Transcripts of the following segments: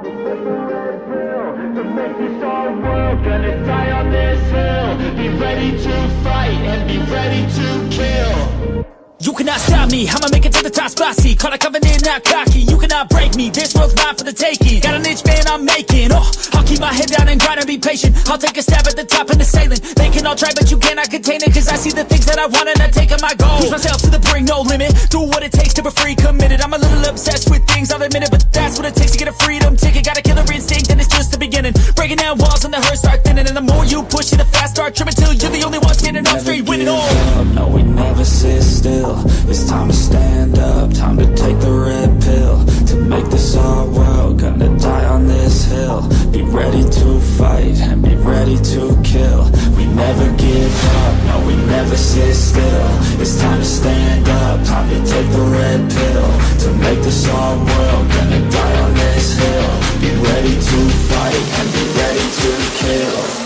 To make this our world, gonna die on this hill. Be ready to fight and be ready to kill. You cannot stop me, I'ma make it to the top, spicy. Call a covenant, not cocky, you cannot break me. This world's mine for the taking. Got an itch, man, I'm making. I'll keep my head down and grind and be patient. I'll take a stab at the top and the sailing. They can all try, but you cannot contain it. Cause I see the things that I want and I take on my goals. Push myself to the brink, no limit. Do what it takes to be free, committed. I'm a little obsessed with things, I'll admit it. But that's what it takes to get a freedom ticket. Got a killer instinct and it's just the beginning. Breaking down walls and the hurt start thinning. And the more you push it, the fast start trimming. Till you're the only one standing up straight, winning all. No, we never sit still. It's time to stand up, time to take the red pill. To make this our world, gonna die on this hill. Be ready to fight and be ready to kill. We never give up, no, we never sit still. It's time to stand up, time to take the red pill. To make this our world, gonna die on this hill. Be ready to fight and be ready to kill.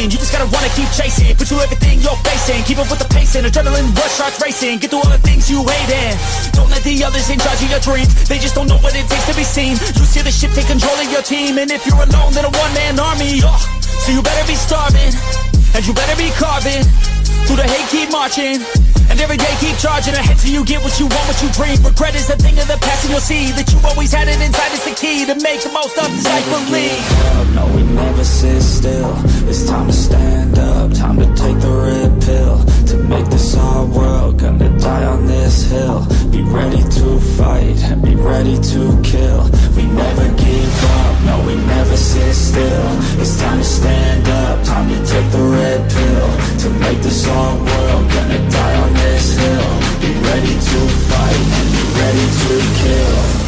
You just gotta wanna keep chasing, pursue everything you're facing. Keep up with the pace and adrenaline rush starts racing. Get through all the things you hate and don't let the others in charge of your dreams. They just don't know what it takes to be seen. You see the ship take control of your team. And if you're alone, then a one-man army. So you better be starving, and you better be carving. Through the hate, keep marching, and every day keep charging ahead till you get what you want, what you dream. Regret is a thing of the past, and you'll see that you always had it inside. It's the key to make the most of this life. Believe. No, we never sit still. It's time to stand up, time to take the red pill. To make this our world, gonna die on this hill. Be ready to fight and be ready to kill. We never give up, no, we never sit still. It's time to stand up, time to take the red pill. To make this our world, gonna die on this hill. Be ready to fight and be ready to kill.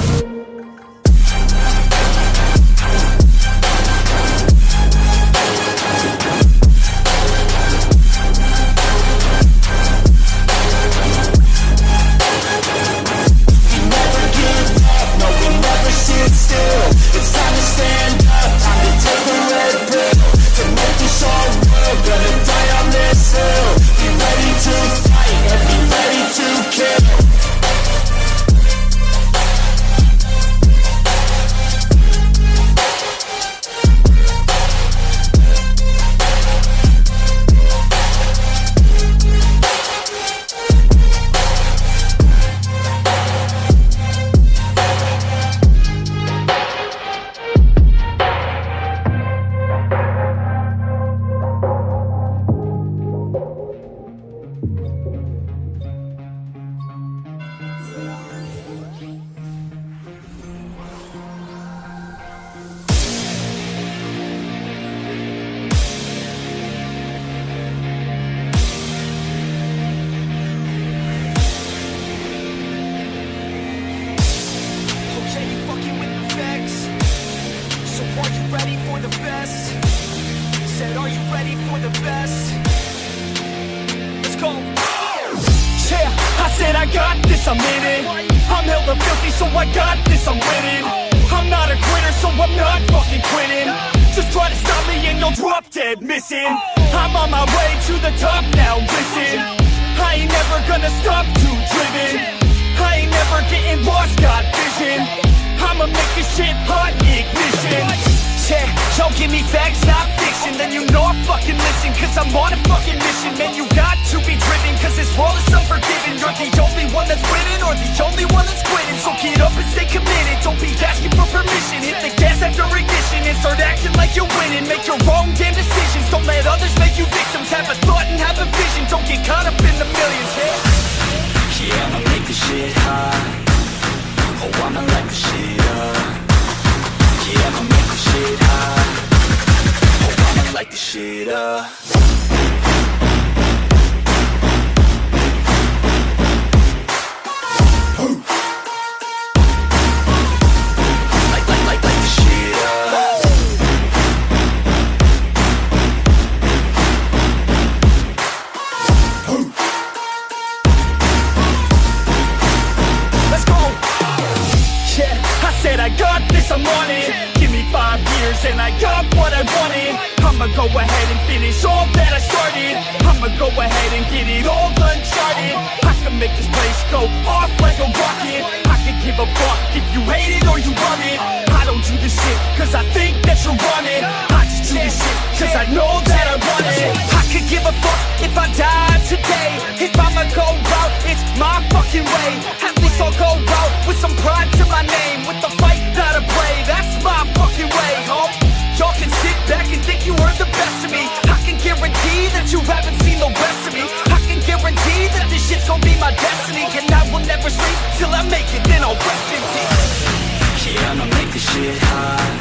cause I'm on it. Give me 5 years and I got what I wanted. I'ma go ahead and finish all that I started. I'ma go ahead and get it all uncharted. I can make this place go off like a rocket. I can give a fuck if you hate it or you love it. I don't do this shit cause I think that you're on it. I just do this shit cause I know that I want it. I could give a fuck if I die today. If I'ma go out, it's my fucking way. At least I'll go out with some pride to my name. With the fight that I play, that's my fucking way, ho. Y'all can sit back and think you heard the best of me. I can guarantee that you haven't seen the rest of me. I can guarantee that this shit's gonna be my destiny. And I will never sleep till I make it, then I'll rest in peace. Yeah, I'ma make this shit hot.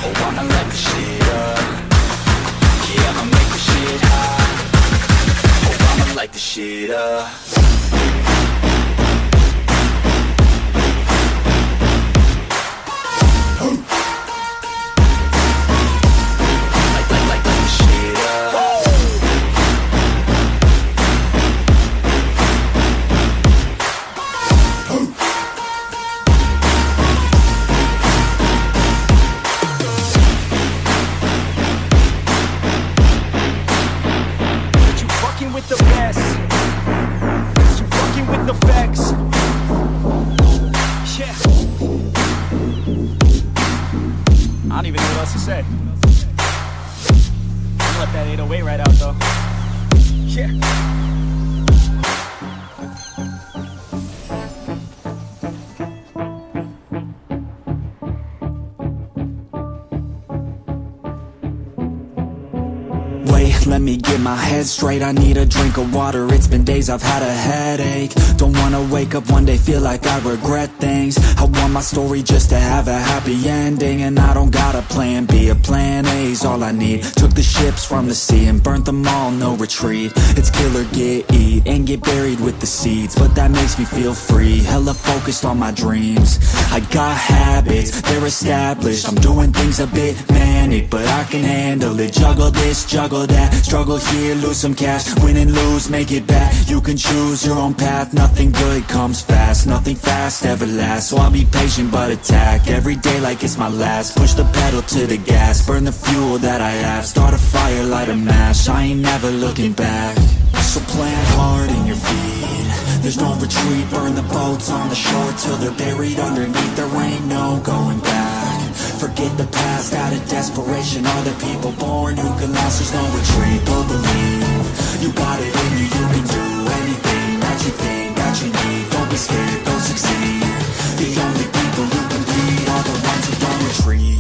Oh, I'ma light this shit up. Yeah, I'ma make this shit hot. Oh, I'ma light this shit up. With the best, you fucking with the facts. Yeah, I don't even know what else to say. I'm gonna let that 808 right out though. Yeah. Let me get my head straight, I need a drink of water. It's been days I've had a headache. Don't wanna wake up one day, feel like I regret things. I want my story just to have a happy ending. And I don't got a plan B, a plan A's all I need. Took the ships from the sea and burnt them all, no retreat. It's kill or get, eat, and get buried with the seeds. But that makes me feel free, hella focused on my dreams. I got habits, they're established. I'm doing things a bit manic, but I can handle it. Juggle this, juggle that. Struggle here, lose some cash. Win and lose, make it back. You can choose your own path. Nothing good comes fast. Nothing fast ever lasts. So I'll be patient but attack every day like it's my last. Push the pedal to the gas. Burn the fuel that I have. Start a fire, light a match. I ain't never looking back. So plant hard in your feet. There's no retreat. Burn the boats on the shore till they're buried underneath. There ain't no going back. Forget the past, out of desperation. Are the people born who can last? There's no retreat, but believe you got it in you, you can do anything that you think that you need. Don't be scared, go succeed. The only people who can bleed are the ones who don't retreat.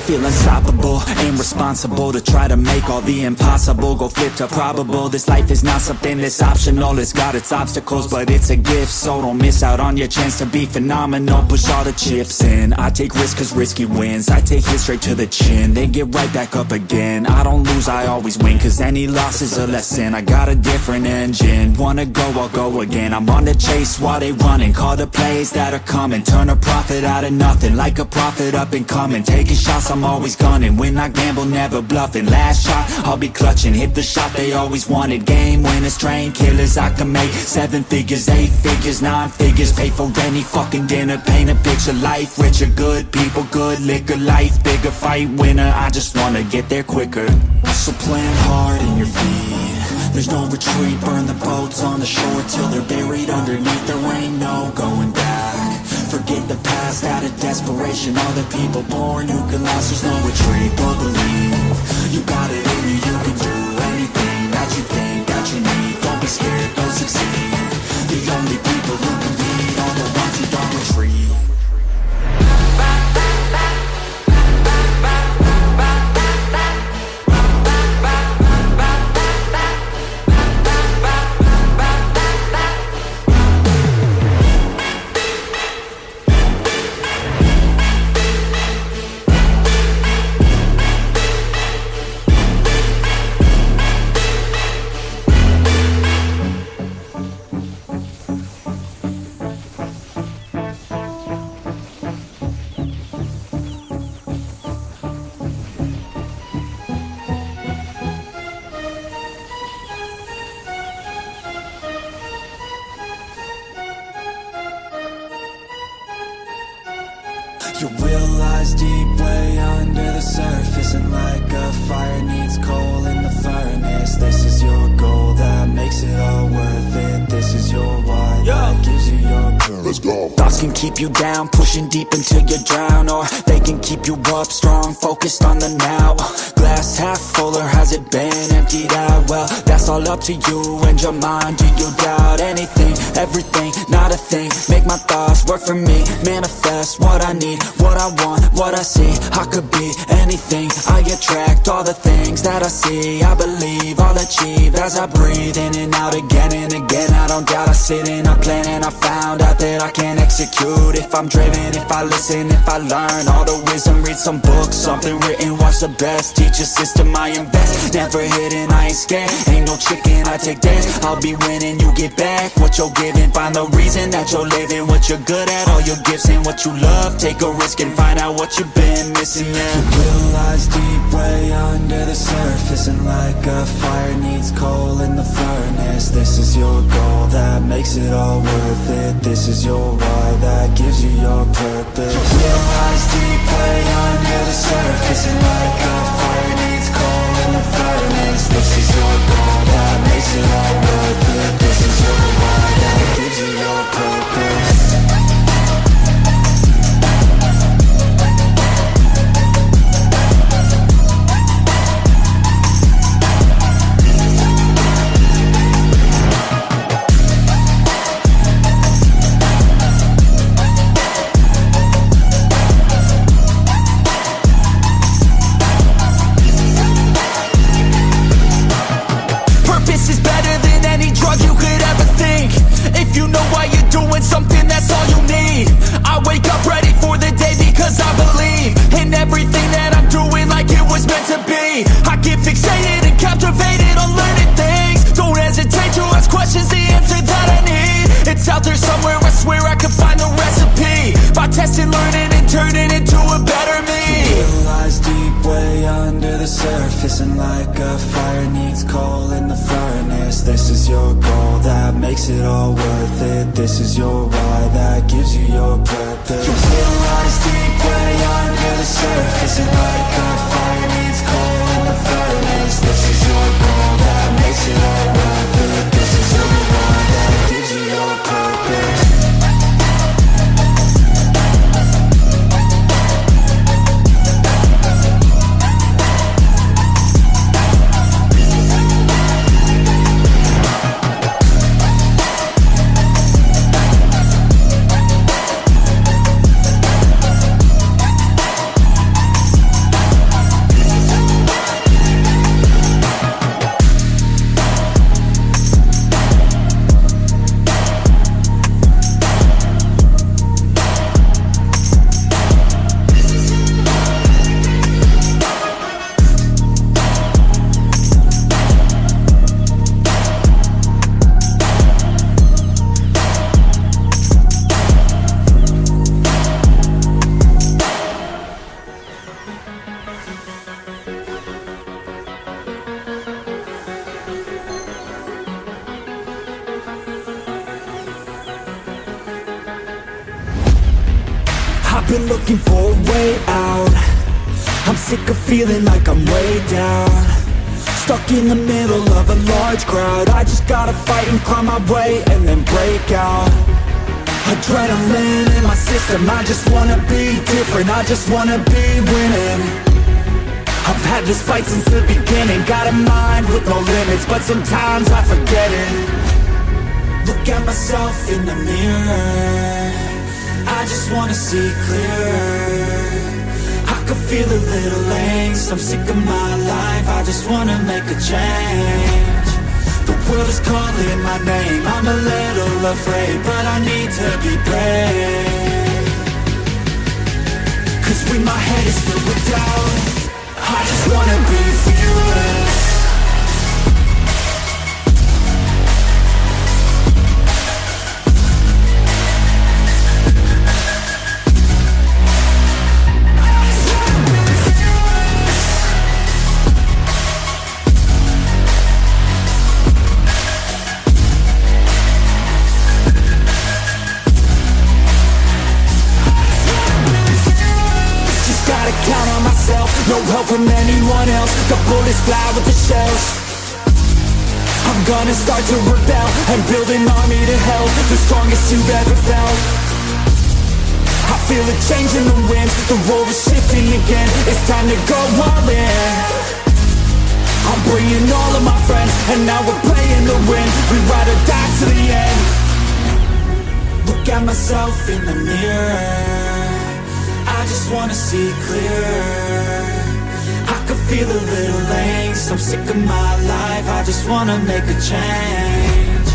Feel unstoppable, ain't responsible to try to make all the impossible go flip to probable. This life is not something that's optional, it's got its obstacles, but it's a gift. So don't miss out on your chance to be phenomenal. Push all the chips in, I take risks cause risky wins. I take hits straight to the chin, then get right back up again. I don't lose, I always win, cause any loss is a lesson. I got a different engine, wanna go, I'll go again. I'm on the chase while they running, call the plays that are coming. Turn a profit out of nothing, like a prophet up and coming. Taking shots, I'm always gunning. When I gamble, never bluffing. Last shot, I'll be clutching. Hit the shot they always wanted. Game winners, train killers. I can make 7 figures, 8 figures, 9 figures. Pay for any fucking dinner. Paint a picture, life richer. Good people, good liquor. Life bigger, fight winner. I just wanna get there quicker. So plant hard in your feet. There's no retreat. Burn the boats on the shore till they're buried underneath. There ain't no going back. Forget the past, out of desperation. All the people born who can last. There's no retreat, but believe you got it in you, you can do anything that you think that you need. Don't be scared, go succeed. The only people who can lead are the ones who don't retreat. lies deep way under the surface, and like a fire needs coal in the furnace. This is your goal that makes it all worth it. This is your why that gives you your purpose. Let's go. Thoughts can keep you down, pushing deep until you drown, or they can keep you up strong, focused on the now. Glass half full, or has it been emptied out? Well, that's all up to you and your mind. Do you doubt anything, everything, not a thing? Make my thoughts work for me, manifest what I need, what I want, what I see. I could be anything, I attract all the things that I see. I believe I'll achieve as I breathe in and out again and again. I don't doubt, I sit and I plan, and I found out that I can execute if I'm driven, if I listen, if I learn all the wisdom. Read some books, something written, watch the best. Teach a system, I invest, never hidden, I ain't scared. Ain't no chicken, I take dares. I'll be winning, you get back what you're giving. Find the reason that you're living, what you're good at, all your gifts and what you love. Take a risk and find out what you've been missing. Yeah. Your will lies deep way under the surface, and like a fire needs coal in the furnace. This is your goal that makes it all worth it. This is your why that gives you your purpose. Your will lies deep way under the surface, and like a fire needs coal in the furnace. This is your goal that makes it all worth it. This is your why that gives you your purpose. Something, that's all you need. I wake up ready for the day because I believe in everything that I'm doing like it was meant to be. I get fixated and captivated on learning things. Don't hesitate to ask questions, the answer that I need. It's out there somewhere, I swear I can find the recipe. By testing, learning, and turning into a better me. Your will lies deep way under the surface, and like a fire needs coal in the furnace. This is your goal that makes it all worth it. This is your why that gives you your purpose. Your will lies deep way under the surface, and like a fire needs coal in the furnace. This is your goal that makes it all worth it. This is your why that gives you your purpose. I've been looking for a way out. I'm sick of feeling like I'm way down, stuck in the middle of a large crowd. I just gotta fight and climb my way and then break out. Adrenaline in my system, I just wanna be different, I just wanna be winning. I've had this fight since the beginning, got a mind with no limits, but sometimes I forget it. Look at myself in the mirror, I just wanna see clearer. I could feel a little angst, I'm sick of my life, I just wanna make a change. The world is calling my name, I'm a little afraid, but I need to be brave. Cause when my head is filled with doubt, I just wanna be fearless. with the shells. I'm gonna start to rebel and build an army to help, the strongest you've ever felt. I feel a change in the wind, the road is shifting again. It's time to go all in. I'm bringing all of my friends, and now we're playing to win. We ride or die to the end. Look at myself in the mirror, I just wanna see clearer. I can feel a little angst, I'm sick of my life, I just wanna make a change.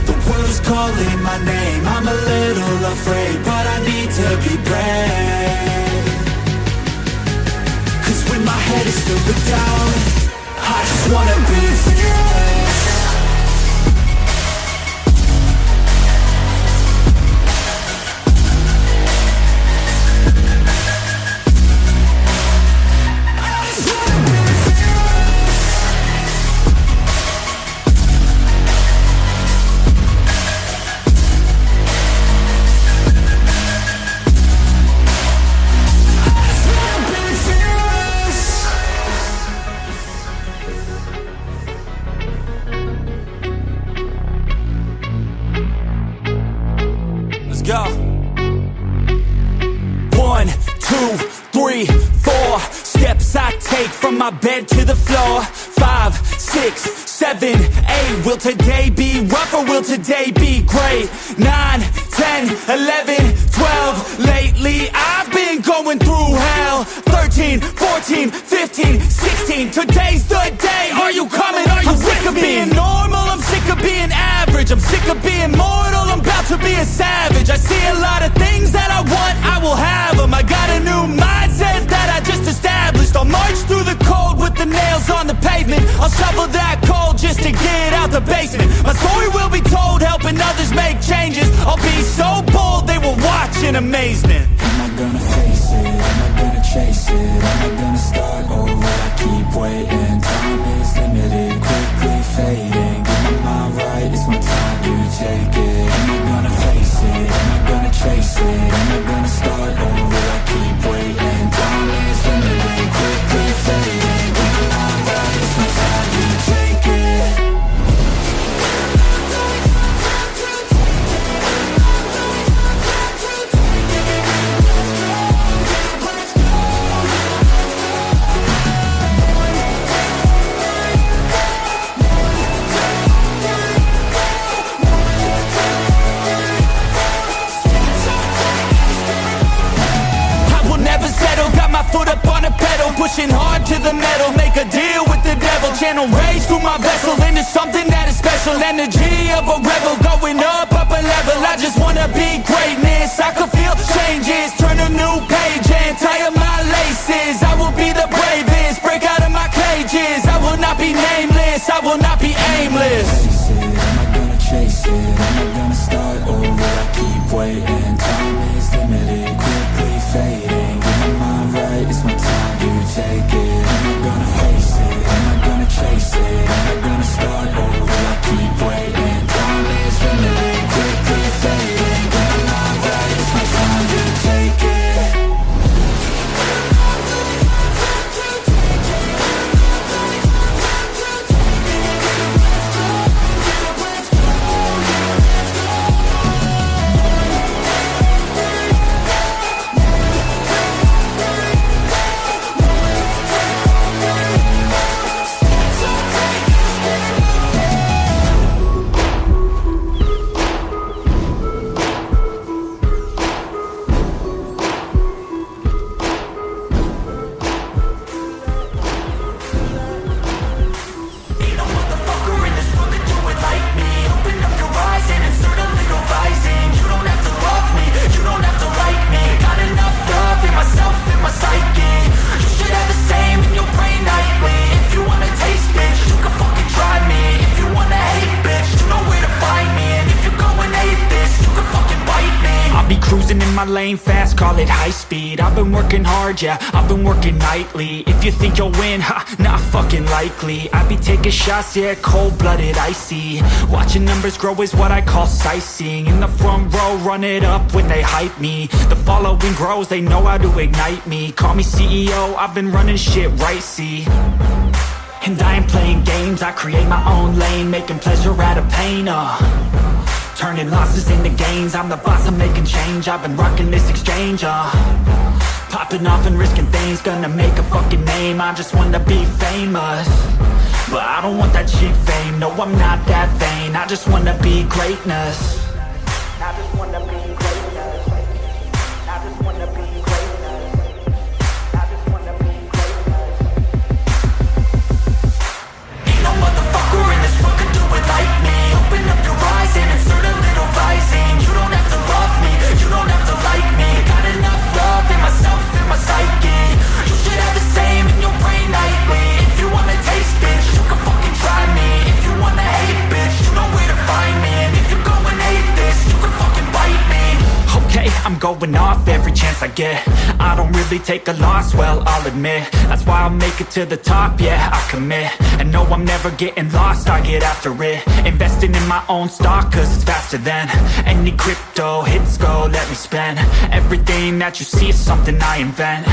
The world is calling my name, I'm a little afraid, but I need to be brave. Cause when my head is filled with doubt, I just wanna be fearless. Go. 1, 2, 3, 4 steps I take from my bed to the floor. 5, 6, 7, 8. Will today be rough or will today be great? 9, 10, 11, 12. Lately I've been going through hell. 13, 14, 15, 16. Today's the day. Are you coming? Are you sick of being normal? I'm sick of being average. I'm sick of being mortal. I'm about to be a savage. I see a lot of things that I want, I will have them. I got a new mindset that I just established. I'll march through the cold with the nails on the pavement. I'll shovel that coal just to get out the basement. My story will be told, helping others make changes. I'll be so bold, they will watch in amazement. Am I gonna face it? Am I gonna chase it? Am I gonna start or will I keep waiting? Time is limited, quickly fading. Get my mind right, it's my time to take it. Am I gonna face it? Am I gonna chase it? Am I gonna start or will I keep waiting? Time is limited, quickly fading. Get my mind right, it's my time to take it. Foot up on the pedal, pushing hard to the metal. Make a deal with the devil, channel rage through my vessel into something that is special. Energy of a rebel, going up a level. I just wanna be greatness, I could feel changes. Turn a new page and tie up my laces. I will be the bravest, break out of my cages. I will not be nameless, I will not be aimless. Am I gonna chase it? Am I gonna start or will I keep waiting? Time is limited, quickly fading. Get my mind right, it's my time to take it. Am I gonna face it? Am I gonna chase it? Am I gonna start or will I keep waiting? Time is limited, quickly fading. Get my mind right, it's my time to take it. Lane fast, call it high speed. I've been working hard, yeah, I've been working nightly. If you think you'll win, ha, not fucking likely. I be taking shots, yeah, cold-blooded, icy. Watching numbers grow is what I call sightseeing. In the front row, run it up when they hype me. The following grows, they know how to ignite me. Call me CEO, I've been running shit right, see. And I ain't playing games, I create my own lane, making pleasure out of pain, turning losses into gains, I'm the boss, I'm making change, I've been rocking this exchange, popping off and risking things, gonna make a fucking name, I just wanna be famous, but I don't want that cheap fame, no I'm not that vain, I just wanna be greatness, I just wanna be greatness, I just wanna be greatness, I just wanna be greatness. Ain't no motherfucker in this world could do it like me, open up your eyes and insert a little rising, you don't have to love me, you don't have to like me, got enough love in myself, in my psyche, you should have the same in your brain nightly, if you wanna taste bitch, you can fucking try me, if you wanna hate bitch, you know where to find me, and if you're going hate this, you can fucking bite me. Okay, I'm going off every chance I get, I don't really take a loss, well I'll admit, that's why I'll make it to the top, yeah I commit, and no I'm never getting lost, I get after it, investing in my own stock cause it's faster than any crypto hits go, let me spend, everything that you see is something I invent,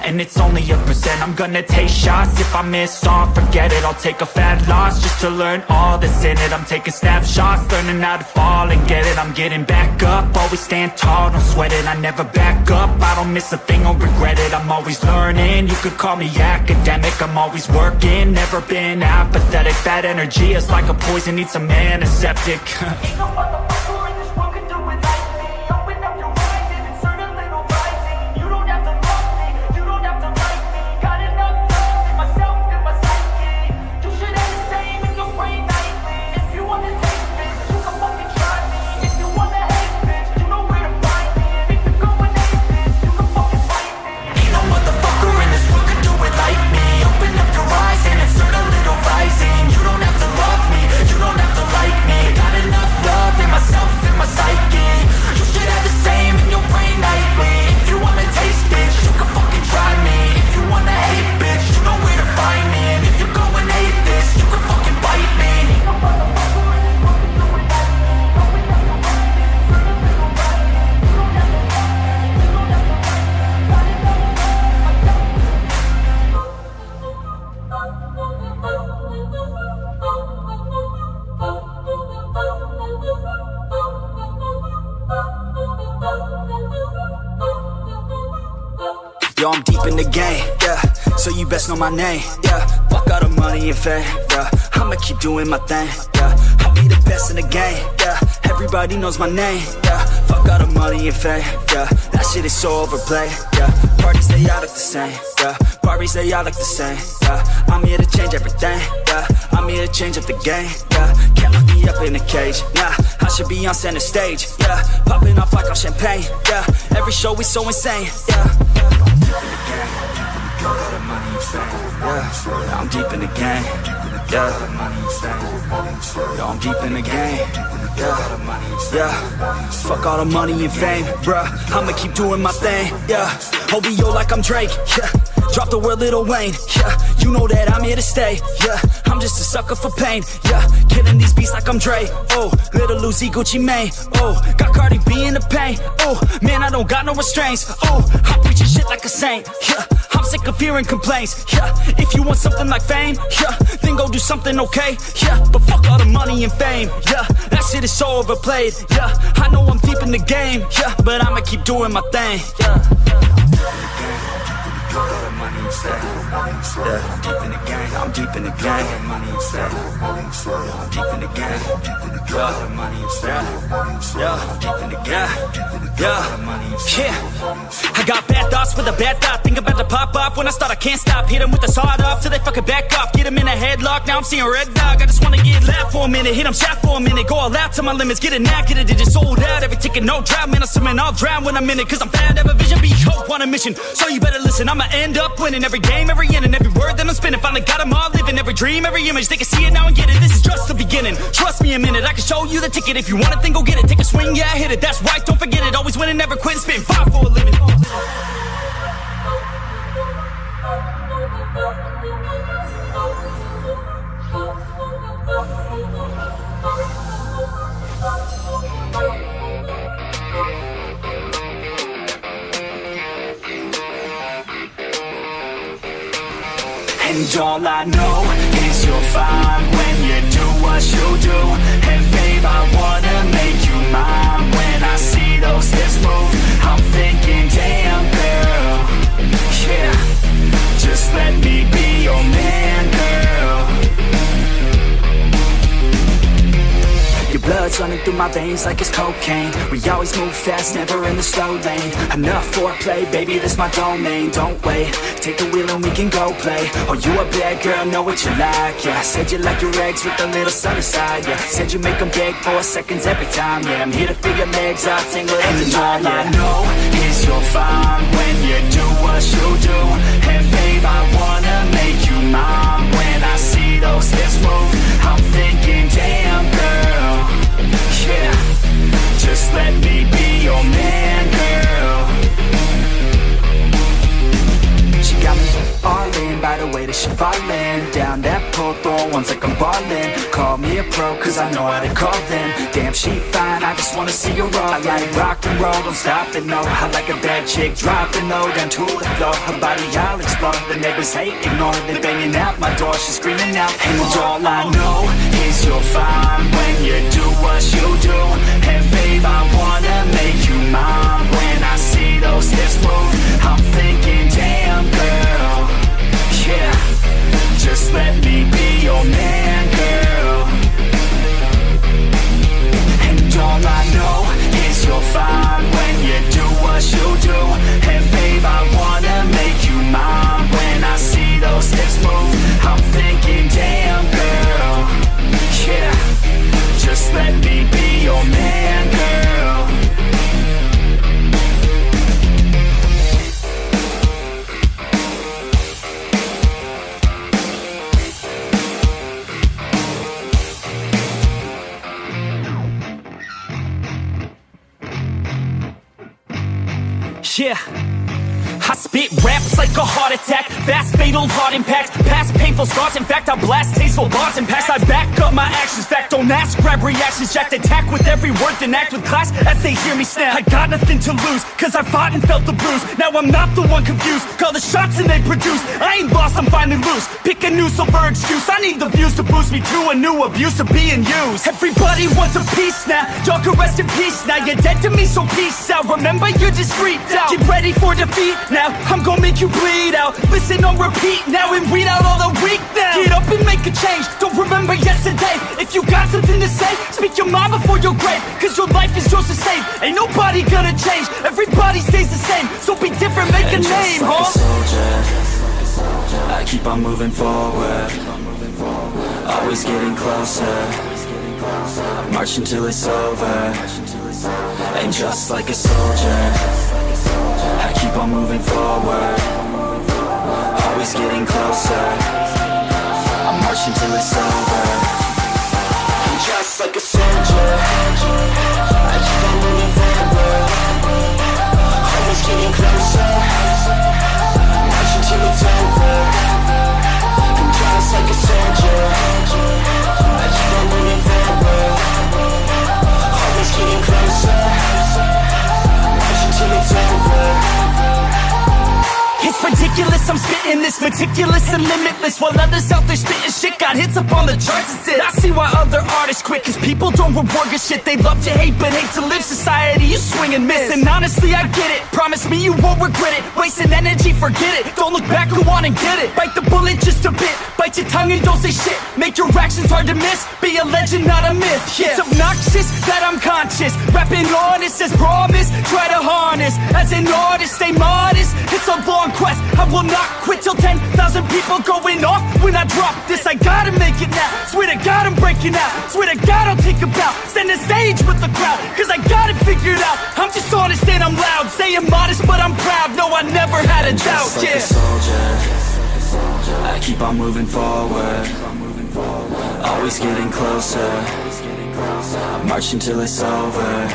and it's only a percent, I'm gonna take shots, if I miss all, forget it, I'll take a fat loss, just to learn all that's in it, I'm taking snapshots, learning how to fall and get it, I'm getting back up, always stand tall, don't sweat it, I never back up, I don't miss a thing or regret it, I'm always learning, you could call me academic, I'm always working, never been apathetic, bad energy is like a poison, need some antiseptic. Ain't no motherfucker in this world can do it like me, open up your eyes and insert a little rising, you don't have to love me, you don't have to like me, got enough love in myself, in my psyche, you should have the same in your brain nightly, if you wanna taste bitch, you can fucking try me, if you wanna hate bitch, you know where to find me, and if you're going hate bitch, you can fucking fight me. Ain't no motherfucker in this world can do it like me, open up your eyes and insert a little rising, you don't have to love me, you don't have to like me, got enough love in myself, in my psyche, you should have the same in your brain nightly, if you wanna taste bitch, you can fucking try me, if you wanna hate bitch, you know where to find me, and if you're going hate this, you can fucking bite me. Ain't no motherfucker in this world can do it like me, open up your eyes and insert a little rising, you don't have to love me, you don't have to like me, got enough love Yo, I'm deep in the game, yeah, so you best know my name, yeah, fuck all the money and fame, yeah, I'ma keep doing my thing, yeah, I'll be the best in the game, yeah, everybody knows my name, yeah, fuck all the money and fame, yeah, that shit is so overplayed, yeah, parties they all look the same, yeah, parties they all look the same, yeah, I'm here to change everything, yeah, I'm here to change up the game, yeah, can't lock me up in a cage, nah, I should be on center stage, yeah, popping off like I'm champagne, yeah, every show is so insane, yeah. Yeah, I'm deep in the game. Yeah, yo, I'm deep in the game. Yeah, fuck all the money and fame, bruh. I'ma keep doing my thing. Yeah, OVO like I'm Drake. Yeah, drop the word Lil Wayne. Yeah, you know that I'm here to stay. Yeah, I'm just a sucker for pain. Yeah, killing these beats like I'm Dre. Oh, Little Uzi, Gucci Mane. Oh, got Cardi B in the pain. Oh, man, I don't got no restraints. Oh, I'm preaching shit like a saint. Yeah, I'm sick of hearing complaints. Yeah, if you want something like fame, yeah, then go do something okay. Yeah, but fuck all the money and fame. Yeah, that shit is so overplayed. Yeah, I know I'm deep in the game. Yeah, but I'ma keep doing my thing. Yeah. Yeah, I'm deep in the game. I'm deep in the game. I'm deep in the game. Yeah, deep in the game. Yeah. I got bad thoughts with a bad thought. Think about to pop off when I start. I can't stop. Hit them with the sawed off till they fucking back off. Get them in a headlock. Now I'm seeing red dog. I just wanna get loud for a minute. Hit them shot for a minute. Go all out to my limits. Get it now, get it. It just sold out. Every ticket, no drought. Man, I'm swimming. I'll drown when I'm in it. Cause I'm fat, have a vision, be hope on a mission. So you better listen. I'ma end up winning every game, every inning, every word that I'm spinning. Finally got them all living. Every dream, every image. They can see it now and get it. This is just the beginning. Trust me a minute. I can show you the ticket. If you want it, then go get it. Take a swing, yeah, hit it. That's right, don't forget it. Always winning, never quitting. Spitting fire for a living. And And all I know is you're fine when you do what you do. And babe, I wanna make you mine. When I see those hips move, I'm thinking, damn girl, yeah, just let me be your man, girl. Your blood's running through my veins like it's cocaine. We always move fast, never in the slow lane. Enough foreplay, baby, this my domain. Don't wait, take the wheel and we can go play. Oh, you a bad girl, know what you like, yeah. Said you like your eggs with a little sunny side, yeah. Said you make them beg 4 seconds every time, yeah. I'm here to feel your legs out, tingle in the night, yeah. And all I know is you're fine when you do what you do. And babe, I wanna make you mine. When I see those hips move, I'm thinking, damn girl, yeah, just let me be your man, girl. She got me all in by the way that she fallin' down that pole, throwing ones like I'm ballin'. Call me a pro cause I know how to call them. Damn, she fine, I just wanna see her roll. I like rock and roll, don't stop it, no. I like a bad chick, dropping low down to the floor. Her body I'll explore, the neighbors hate, ignore. They banging out my door, she's screaming out. And all I know is you're fine when you do what you do. And babe, I wanna make you mine. When I see those hips move, I'm thinking, damn girl, yeah, just let me be your man, girl. And all I know is you're fine when you do what you do. And babe, I wanna make you mine. When I see those hips move, I'm thinking, damn girl, yeah, just let me be your man, girl. Yeah, I spit raps like a heart attack. Fast, fatal, heart impact. Past painful scars, in fact, I blast tasteful bars and packs. I back up my actions, fact, don't ask, grab reactions. Jacked attack with every word, then act with class as they hear me snap. I got nothing to lose, cause I fought and felt the bruise. Now I'm not the one confused, call the shots and they produce. I ain't lost, I'm finally loose. Pick a new silver excuse, I need the views to boost me to a new abuse of being used. Everybody wants a piece now, y'all can rest in peace now. You're dead to me, so peace out. Remember, you're just freaked out. Get ready for defeat now, I'm gonna make you bleed out. Listen on repeat now and weed out all the weak now. Get up and make a change, don't remember yesterday. If you got something to say, speak your mind before your grave. Cause your life is yours to save, ain't nobody gonna change. Everybody stays the same, so be different, make a name, like huh? a soldier, I keep on moving forward, always getting closer. I march until it's over. And just like a soldier, I keep on moving forward, always getting closer. I'm marching till it's over. And just like a soldier, I keep on moving forward, always getting closer. I'm marching till it's over. And just like a soldier, I keep on moving forward, always getting closer. I'm marching till it's over. It's ridiculous, I'm spitting this meticulous and limitless. While others out there spitting shit got hits up on the charts instead. I see why other artists quit, cause people don't reward good shit. They love to hate but hate to live. Society, you swing and miss. And honestly, I get it, promise me you won't regret it. Wasting energy, forget it, don't look back, go on and get it. Bite the bullet just a bit, bite your tongue and don't say shit. Make your actions hard to miss, be a legend, not a myth, yeah. It's obnoxious that I'm conscious, rapping honest as promise. Try to harness, as an artist, stay modest. It's a long quest, I will not quit till 10,000 people going off when I drop this. I gotta make it now, swear to God I'm breaking out. Swear to God I'll take a bow, stand the stage with the crowd. Cause I got it figured out, I'm just honest and I'm loud. Staying modest but I'm proud, no I never had a doubt, just like a soldier, I keep on moving forward, always getting closer. I'm marching till it's over.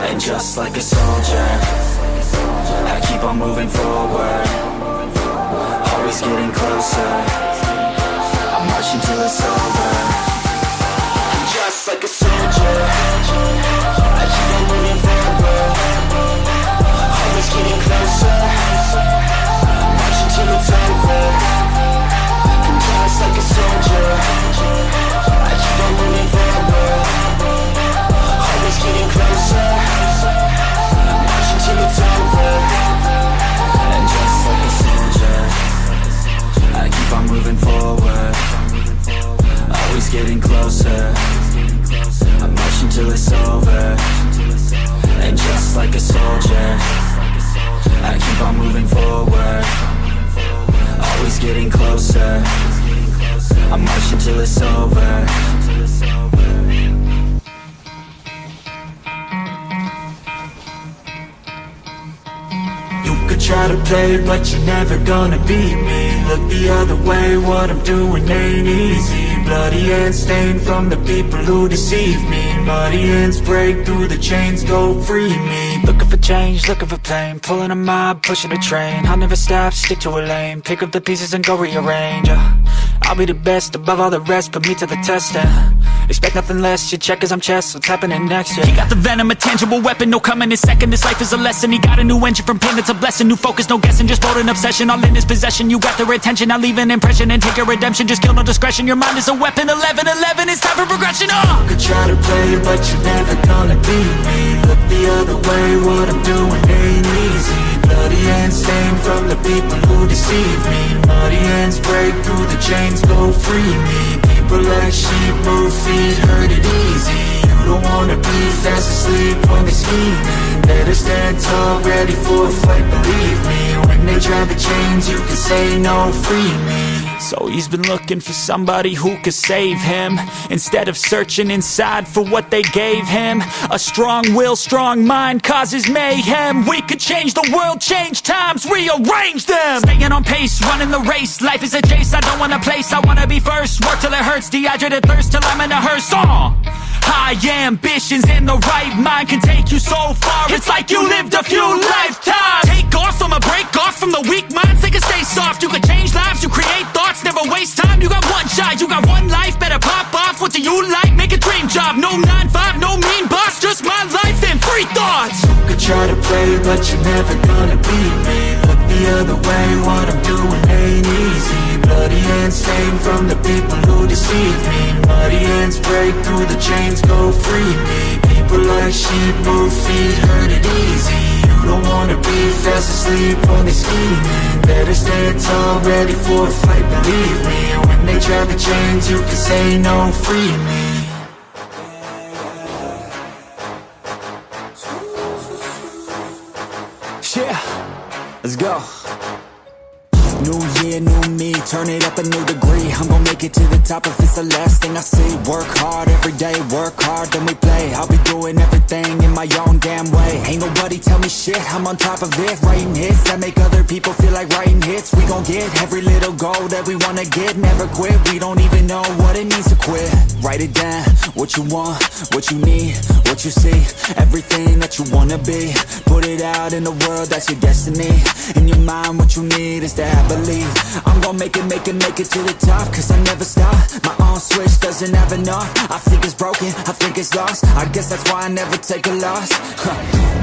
And just like a soldier, I keep on moving forward, always getting closer. I'm marching till it's over. And just like a soldier, I keep on moving forward, always getting closer. I'm marching till it's over. till it's over. And just like a soldier, I keep on moving forward, always getting closer. I'm marching till it's over. Try to play, but you're never gonna beat me. Look the other way, what I'm doing ain't easy. Bloody hands stained from the people who deceive me. Muddy hands break through the chains, go free me. Looking for change, looking for pain, pulling a mob, pushing a train. I'll never stop, stick to a lane, pick up the pieces and go rearrange. I'll be the best above all the rest, put me to the test and expect nothing less. You check as I'm chess, what's happening next? He got the venom, a tangible weapon, no coming in second. This life is a lesson, he got a new engine from pain, it's a blessing. New focus, no guessing, just bold and obsession, all in his possession. You got their attention, I'll leave an impression and take your redemption. Just kill no discretion, your mind is a weapon. 11-11, it's time for progression. You could try to play, but you're never gonna beat me. Look the other way, what I'm doing ain't easy. Bloody hands stained from the people who deceive me. Muddy hands break through the chains, go free me. People like sheep move feet, hurt it easy. You don't wanna be fast asleep when they scheming. Better stand tall, ready for a fight, believe me. When they try the chains, you can say no, free me. So he's been looking for somebody who could save him, instead of searching inside for what they gave him. A strong will, strong mind causes mayhem. We could change the world, change times, rearrange them. Staying on pace, running the race. Life is a chase, I don't want a place, I wanna be first. Work till it hurts, dehydrated thirst till I'm in a hearse. High ambitions and the right mind can take you so far. It's like you lived a few lifetimes. Take off, I'ma break off from the weak minds. They can stay soft, you can change lives, you create thoughts. Never waste time, you got one shot, you got one life. Better pop off, what do you like? Make a dream job, no 9-5, no mean boss. Just my life and free thoughts. You could try to play, but you're never gonna beat me. Look the other way, what I'm doing ain't easy. Bloody hands stained from the people who deceive me. Muddy hands break through the chains, go free me. People like sheep move feet, hurt it easy. You don't wanna be fast asleep when they scheming. Better stand tall, ready for a fight, believe me. When they try the chains, you can say no, free me. Yeah, let's go. New year, new me, turn it up a new degree. I'm gonna make it to the top if it's the last thing I see. Work hard every day, work hard, then we play. I'll be doing everything in my own damn way. Ain't nobody tell me shit, I'm on top of it. Writing hits that make other people feel like writing hits. We gon' get every little goal that we wanna get. Never quit, we don't even know what it means to quit. Write it down, what you want, what you need, what you see. Everything that you wanna be. Put it out in the world, that's your destiny. In your mind, what you need is that believe. I'm gon' make it to the top, cause I never stop. My own switch doesn't have enough. I think it's broken, I think it's lost. I guess that's why I never take a loss.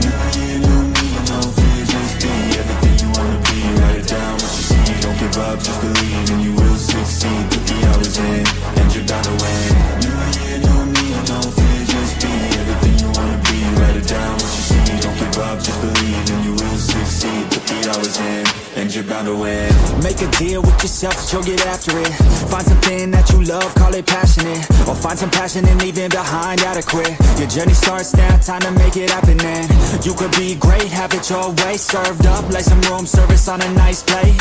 New year, new me, no fear, just be everything you wanna be. Write it down, what you see, don't give up, just believe. And you will succeed, put the hours in, and you're bound to win. New year, new me, no fear, just be everything you wanna be. Write it down, what you see, don't give up, just believe. And you will succeed, put the hours in, and you're bound to win. Make a deal with yourself that you'll get after it. Find something that you love, call it passionate. Or find some passion and leaving behind adequate. Your journey starts now, time to make it happen then. You could be great, have it your way. Served up like some room service on a nice plate.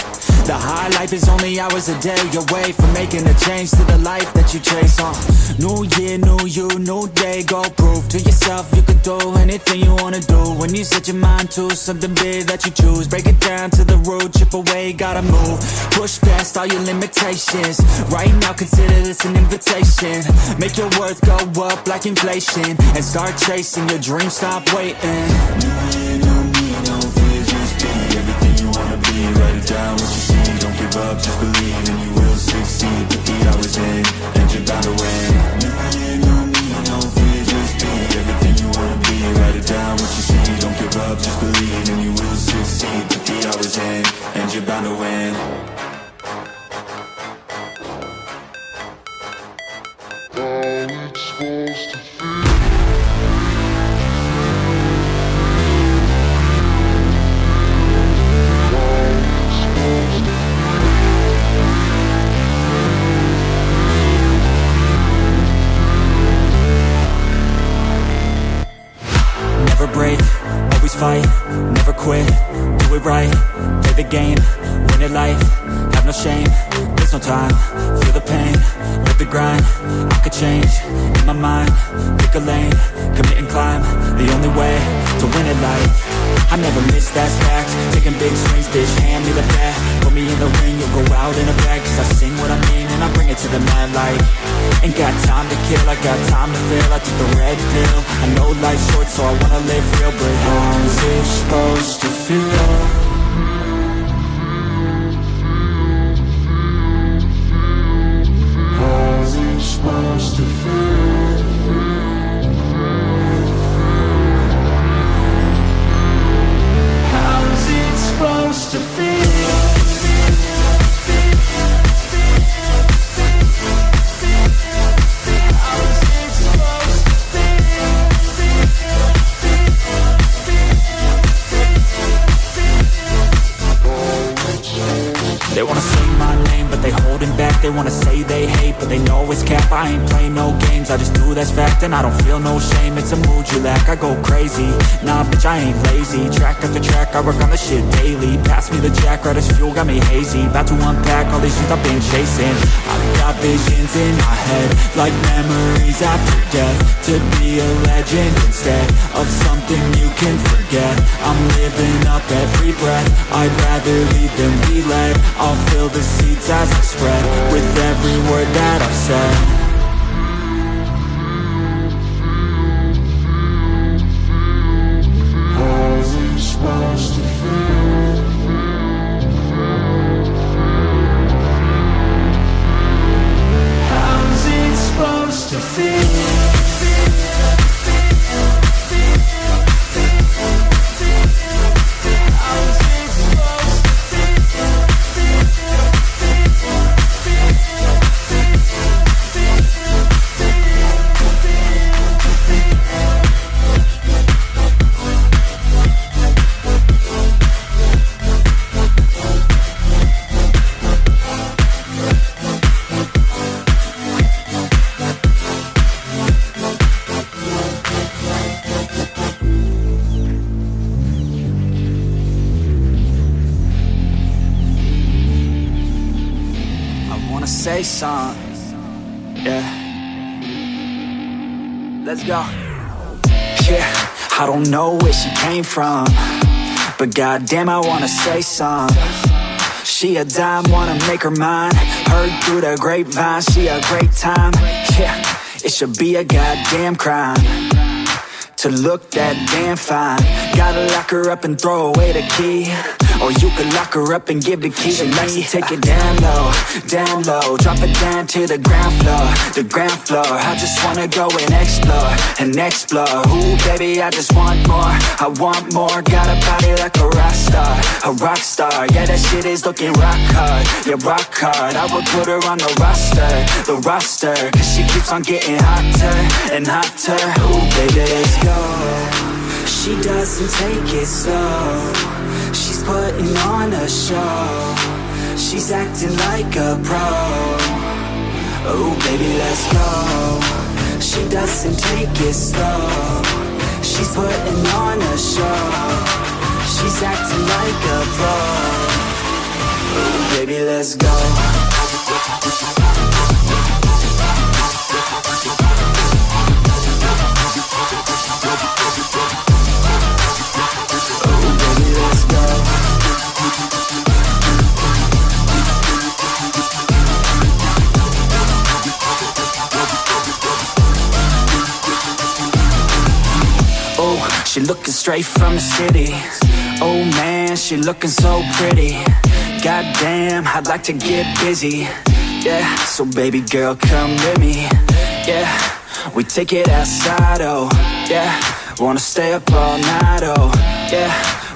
The high life is only hours a day away from making a change to the life that you chase. New year, new you, new day. Go prove to yourself you can do anything you wanna do. When you set your mind to something big that you choose, break it down to the root, chip away, gotta move. Push past all your limitations. Right now consider this an invitation. Make your worth go up like inflation, and start chasing your dreams, stop waiting. New year, new me, no fear, just be everything you wanna be. Write it down, what you see, don't give up, just believe. And you will succeed, put the hours in, and you're bound to win. New year, new me, no fear, just be everything you wanna be. Write it down, what you see, don't give up, just believe. And you will succeed, put the hours in, and you're bound to win. game, win it life, have no shame. There's no time, feel the pain, live the grind. I could change, in my mind, pick a lane, commit and climb. The only way to win it life. I never miss, that's fact. Taking big swings, bitch, hand me the bat. Put me in the ring, you'll go out in a bag. Cause I sing what I mean and I bring it to the mad light. Ain't got time to kill, I got time to feel. I took the red pill, I know life's short so I wanna live real. But how's it supposed to feel? How's it supposed to feel? How's it supposed to feel? They wanna say my name, but they holding back. They wanna say they hate, but they know it's cap. I ain't play no games, I just do that's fact. And I don't feel no shame, it's a mood you lack. I go crazy, nah bitch I ain't lazy. Track after track, I work on the shit daily. Pass me the jack, right as fuel, got me hazy. About to unpack all these shit I've been chasing. I've got visions in my head, like memories after death. To be a legend instead of something you can forget. I'm living up every breath, I'd rather lead than be led. I'll fill the seeds as I spread with every word that I've said. How's it supposed to feel? How's it supposed to feel? Say something, yeah. Let's go. Yeah, I don't know where she came from, but goddamn I wanna say something. She a dime, wanna make her mine. Heard through the grapevine, she a great time. Yeah, it should be a goddamn crime to look that damn fine. Gotta lock her up and throw away the key, or you could lock her up and give the key to me. Take it down low, drop it down to the ground floor. I just wanna go and explore. Ooh, baby, I just want more, I want more. Got a body like a rock star. Yeah, that shit is looking rock hard, yeah, rock hard. I would put her on the roster, cause she keeps on getting hotter and hotter. Ooh, baby, let's go. She doesn't take it slow, she's putting on a show. She's acting like a pro. Oh baby, let's go. She doesn't take it slow, she's putting on a show. She's acting like a pro. Oh baby, let's go. She looking straight from the city. Oh man, she looking so pretty. Goddamn, I'd like to get busy. Yeah, so baby girl, come with me. Yeah, we take it outside, oh yeah. Wanna stay up all night, oh yeah.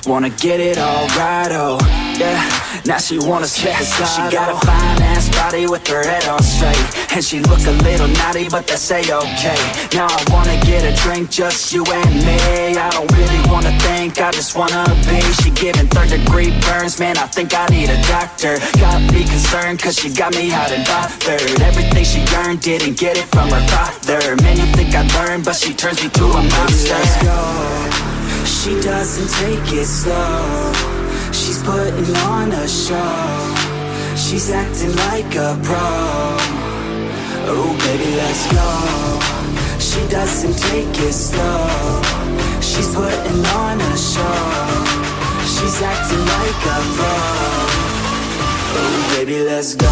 Wanna get it all right, oh yeah. Now she wanna slip aside. She got a fine ass body with her head on straight, and she look a little naughty, but that's a-okay. Now I wanna get a drink, just you and me. I don't really wanna think, I just wanna be. She giving third-degree burns, man, I think I need a doctor. Got me concerned, cause she got me hot and bothered. Everything she earned, didn't get it from her father. Man, you think I learned, but she turns me to a monster. Let's go. She doesn't take it slow, She's putting on a show. She's acting like a pro. Oh baby, let's go. She doesn't take it slow. She's putting on a show. She's acting like a pro. Oh baby, let's go.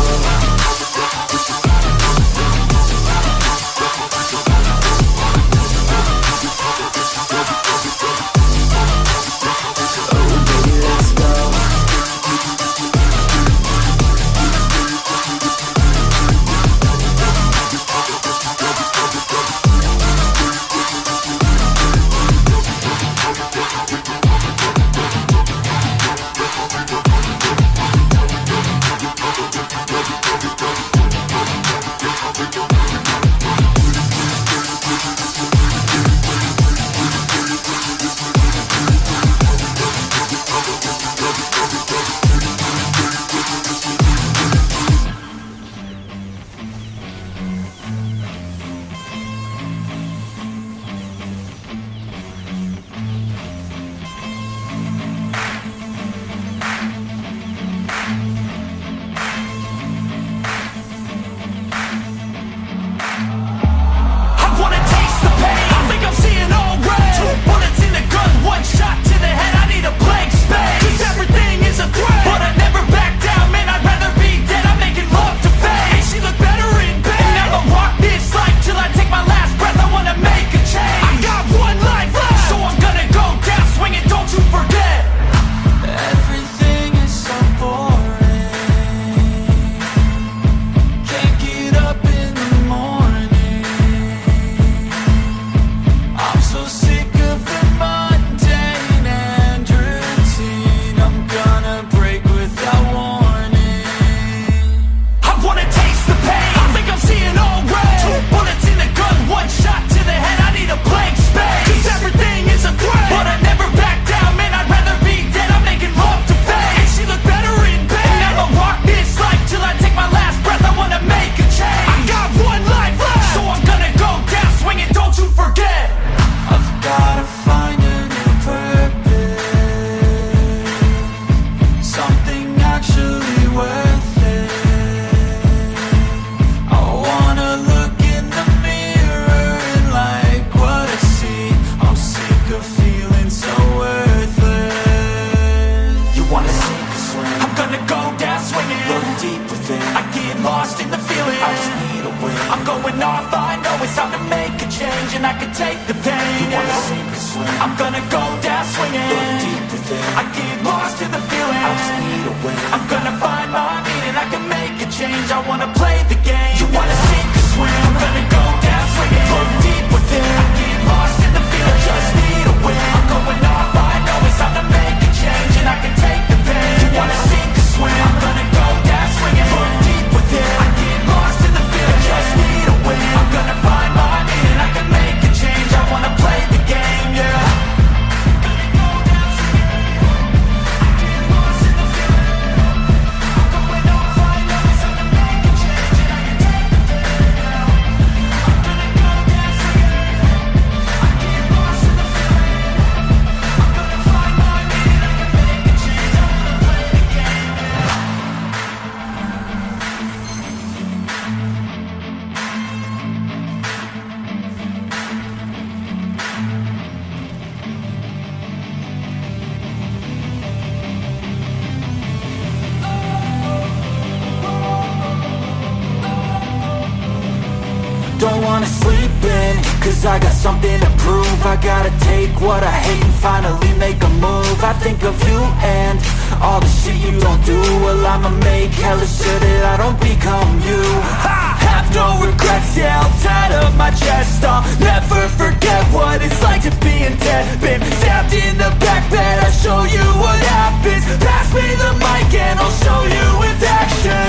Don't wanna sleep in, cause I got something to prove. I gotta take what I hate and finally make a move. I think of you and all the shit you don't do. Well, I'ma make hella sure that I don't become you. I have no regrets, yeah, I'll tie up my chest. I'll never forget what it's like to be in debt. Been stabbed in the back bed, I'll show you what happens. Pass me the mic and I'll show you with action.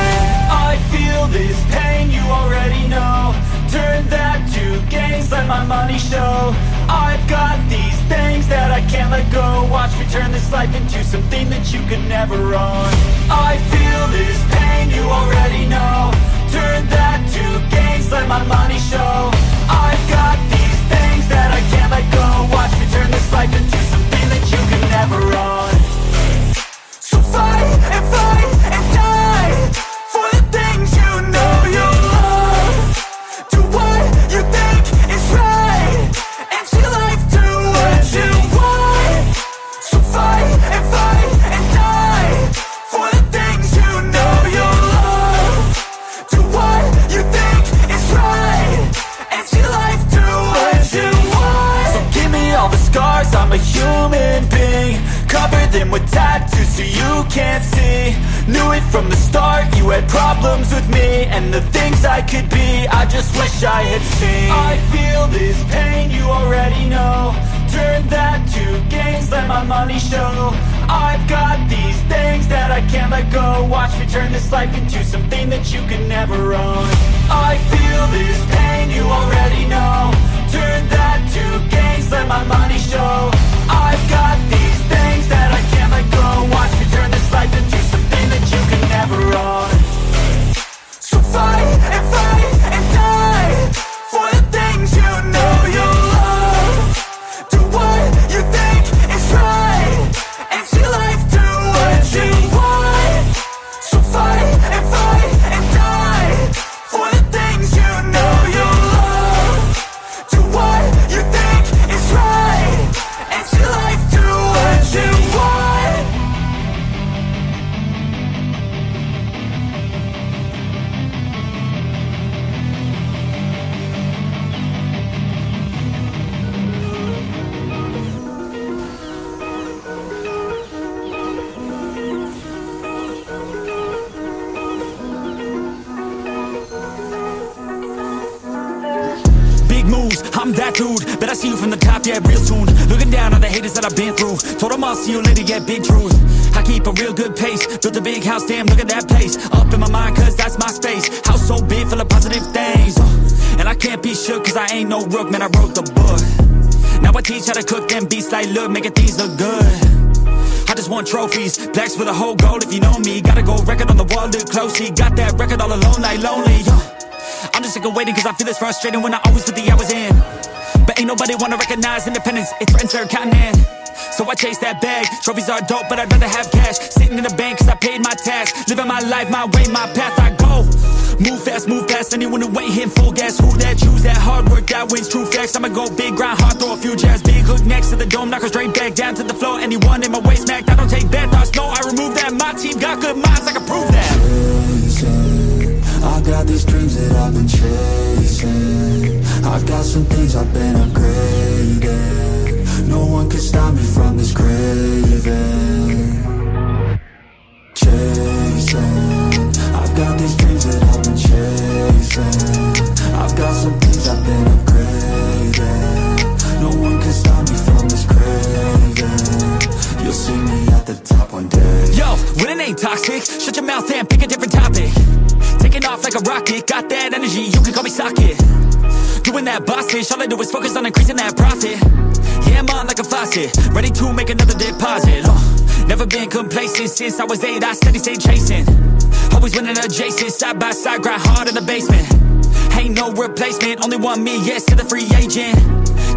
I feel this pain, you already know. Turn that to gains, let my money show. I've got these things that I can't let go. Watch me turn this life into something that you could never own. I feel this pain, you already know. Turn that to gains, let my money show. I've got these things that I can't let go. Watch me turn this life into something that you could never own. them with tattoos so you can't see. Knew it from the start, you had problems with me and the things I could be, I just wish I had seen. I feel this pain, you already know. Turn that to gains, let my money show. I've got these things that I can't let go. Watch me turn this life into something that you can never own. I feel this pain, you already know. Turn that to gains, let my money show. I've got these things that I can't let go. Watch me turn this life into something that you can never own. So fight and die for the things you know you love. Do what you think is right and see life do what you want. So fight and die for the things you know you love. Do what you think is right and see life do what you want. Big moves, I'm that dude. Bet I see you from the top, yeah, real soon. Looking down on the haters that I've been through. Told them I'll see you later, yeah, big truth. I keep a real good pace. Built a big house, damn, look at that place. Up in my mind, cause that's my space. House so big, full of positive things. And I can't be shook, cause I ain't no rook, man, I wrote the book. Now I teach how to cook them beats like, look, making things look good. I just want trophies, plaques with a whole gold if you know me. Got a gold record on the wall, look closely. Got that record all alone, like lonely. I'm just sick of waiting cause I feel it's frustrating when I always put the hours in. But ain't nobody wanna recognize independence, it threatens their continent. So I chase that bag, trophies are dope but I'd rather have cash. Sitting in the bank cause I paid my tax. Living my life, my way, my path, I go. Move fast, anyone who ain't hitting full gas. Who that, choose that, hard work that wins, true facts. I'ma go big, grind hard, throw a few jabs. Big hook next to the dome, knock her straight back down to the floor. Anyone in my way smacked, I don't take bad thoughts, no, I remove that. My team got good minds, I can prove that. I got these dreams that I've been chasing. I've got some things I've been upgrading. No one can stop me from this craving. Chasing, I've got these dreams that I've been chasing. I've got some things I've been upgrading. No one can stop me from this craving. You'll see me at the top one day. Yo, winning ain't toxic. Shut your mouth and pick a different topic. Taking off like a rocket, got that energy, you can call me socket. Doing that boss fish, all I do is focus on increasing that profit. Yeah, I'm on like a faucet, ready to make another deposit. Never been complacent, since I was 8, I steady stay chasing. Always winning adjacent, side by side, grind hard in the basement. Ain't no replacement, only one me, yes, to the free agent.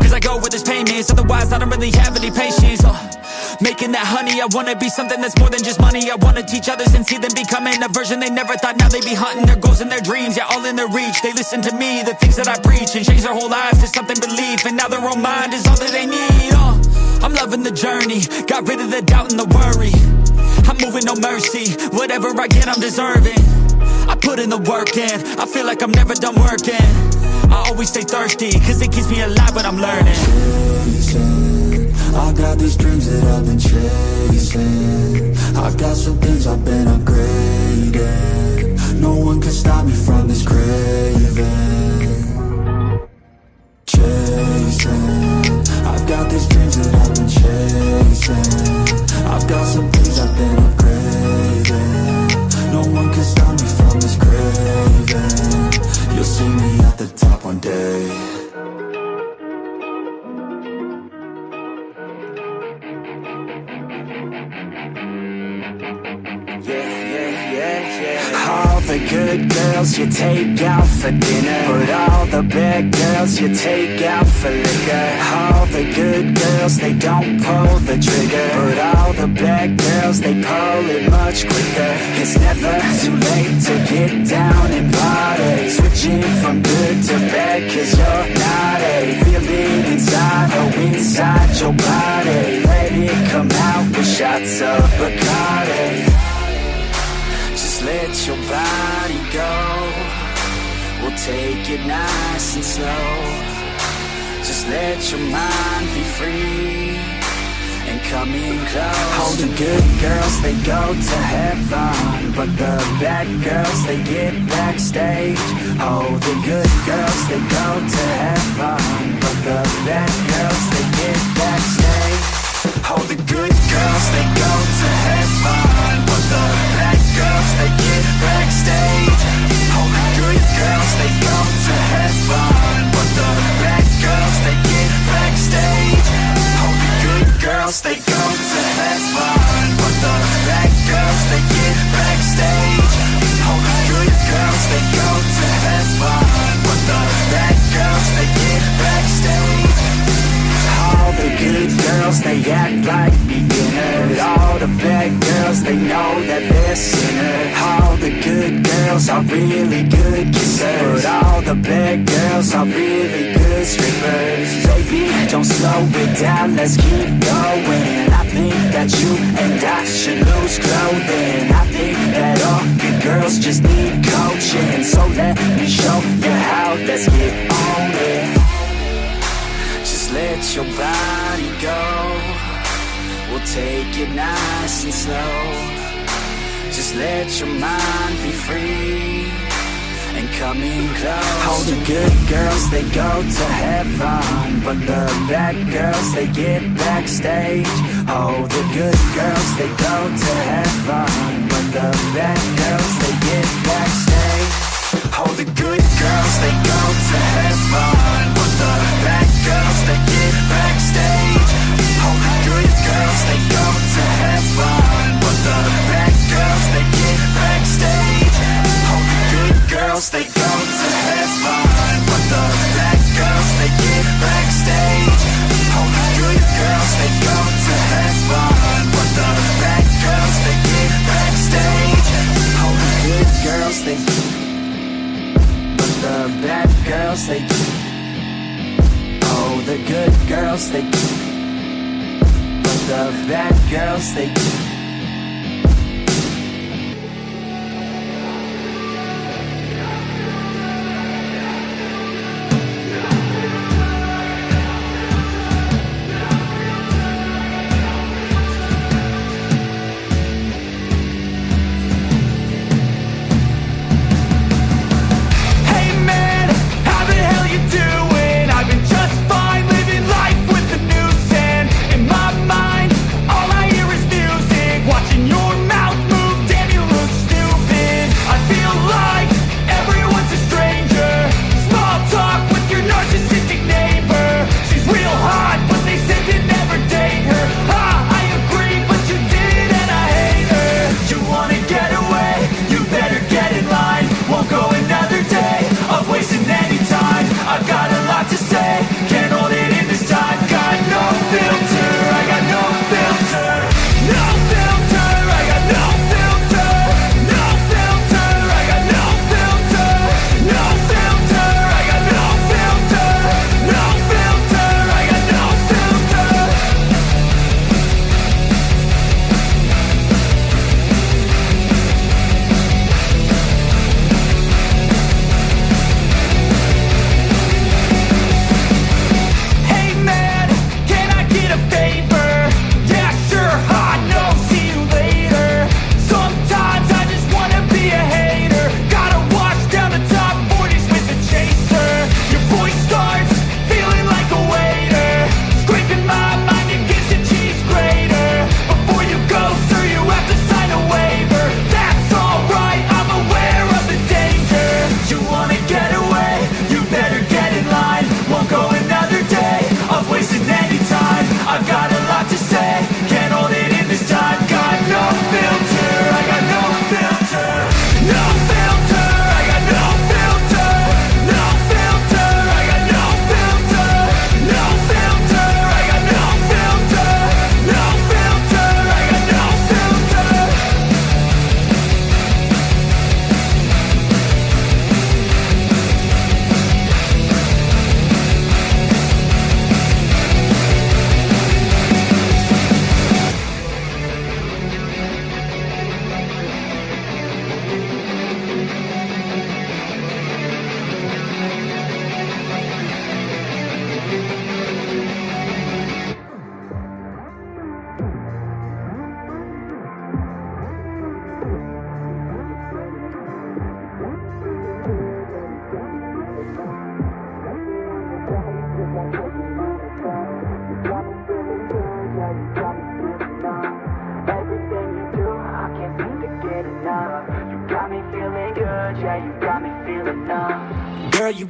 Cause I go with his payments, otherwise I don't really have any patience. Making that honey, I wanna be something that's more than just money. I wanna teach others and see them becoming a version they never thought. Now they be hunting their goals and their dreams, yeah, all in their reach. They listen to me, the things that I preach, and change their whole lives to something belief. And now their own mind is all that they need. I'm loving the journey, got rid of the doubt and the worry. I'm moving no mercy, whatever I get I'm deserving. I put in the work in, I feel like I'm never done working. I always stay thirsty, cause it keeps me alive when I'm learning. I got these dreams that I've been chasing. I've got some things I've been upgrading. No one can stop me from this craving. Chasing, I've got these dreams that I've been chasing. I've got some things I've been upgrading. No one can stop me from this craving. You'll see me at the top one day. All the good girls you take out for dinner, but all the bad girls you take out for liquor. All the good girls, they don't pull the trigger, but all the bad girls, they pull it much quicker. It's never too late to get down and party. Switching from good to bad cause you're naughty. Feel it inside, oh inside your body. Let it come out with shots of Bacardi. Let your body go. We'll take it nice and slow. Just let your mind be free and coming close. All the good girls, they go to heaven, but the bad girls, they get backstage. Oh, the good girls, they go to heaven, but the bad girls, they get backstage. Oh, the good girls, they go to heaven, but the bad girls, they get backstage. Oh, the good girls, they go to heaven, but the bad girls, they get backstage. Oh, the good girls, they go to heaven, but the bad girls, they get backstage. Oh, the good girls, they go to heaven, but the bad girls, they get backstage. All the good girls, they act like beginners. All the bad girls, they know that they're sinners. All the good girls are really good kissers, but all the bad girls are really good strippers. Baby, don't slow it down, let's keep going. I think that you and I should lose clothing. I think that all good girls just need coaching. So let me show you how, let's get on it. Let your body go. We'll take it nice and slow. Just let your mind be free and coming close. All the good girls, they go to heaven, but the bad girls, they get backstage. Oh, the good girls, they go to heaven, but the bad girls, they get backstage. Oh, the good girls, they go to heaven, but the bad girls, they get backstage. Oh, the good girls, they go to heaven, but the bad girls, they get backstage. Oh, the good girls, they go to heaven, but the bad girls, they get backstage. Oh, the good girls, they go to heaven, but the bad girls, they get backstage. Oh, the good girls, they the bad girls, they oh, the good girls, they but the bad girls, they Living life with the noose, and in my mind all I hear is music.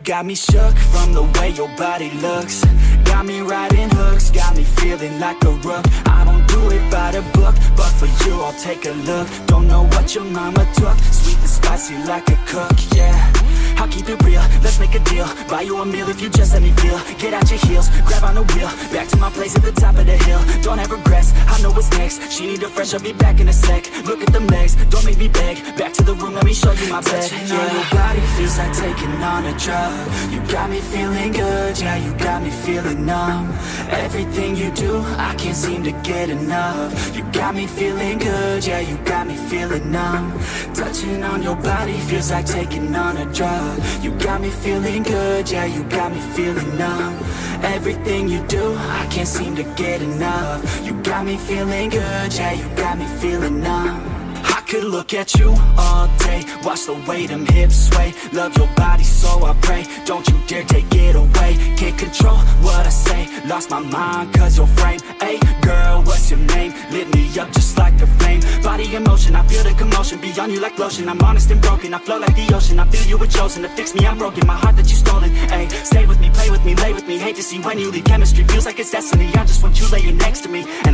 got me shook from the way your body looks. Got me riding hooks, got me feeling like a rook. I don't do it by the book, but for you I'll take a look. Don't know what your mama took, sweet and spicy like a cook, yeah. I'll keep it real, let's make a deal. Buy you a meal if you just let me feel. Get out your heels, grab on the wheel. Back to my place at the top of the hill. Don't have regrets, I know what's next. She need a fresh, I'll be back in a sec. Look at them legs, don't make me beg. Back to the room, let me show you my bed. Touching on your body feels like taking on a drug. You got me feeling good, yeah, you got me feeling numb. Everything you do, I can't seem to get enough. You got me feeling good, yeah, you got me feeling numb. Touching on your body feels like taking on a drug. You got me feeling good, yeah, you got me feeling numb. Everything you do, I can't seem to get enough. You got me feeling good, yeah, you got me feeling numb. I could look at you all day, watch the way them hips sway. Love your body so I pray, don't you dare take it away. Can't control what I say, lost my mind cause your frame. Hey girl, what's your name? Lit me up just like a flame. Body in motion, I feel the commotion. Be on you like lotion, I'm honest and broken. I flow like the ocean, I feel you were chosen. To fix me, I'm broken, my heart that you stolen. Hey, stay with me, play with me, lay with me. Hate to see when you leave, chemistry feels like it's destiny. I just want you laying next to me, and I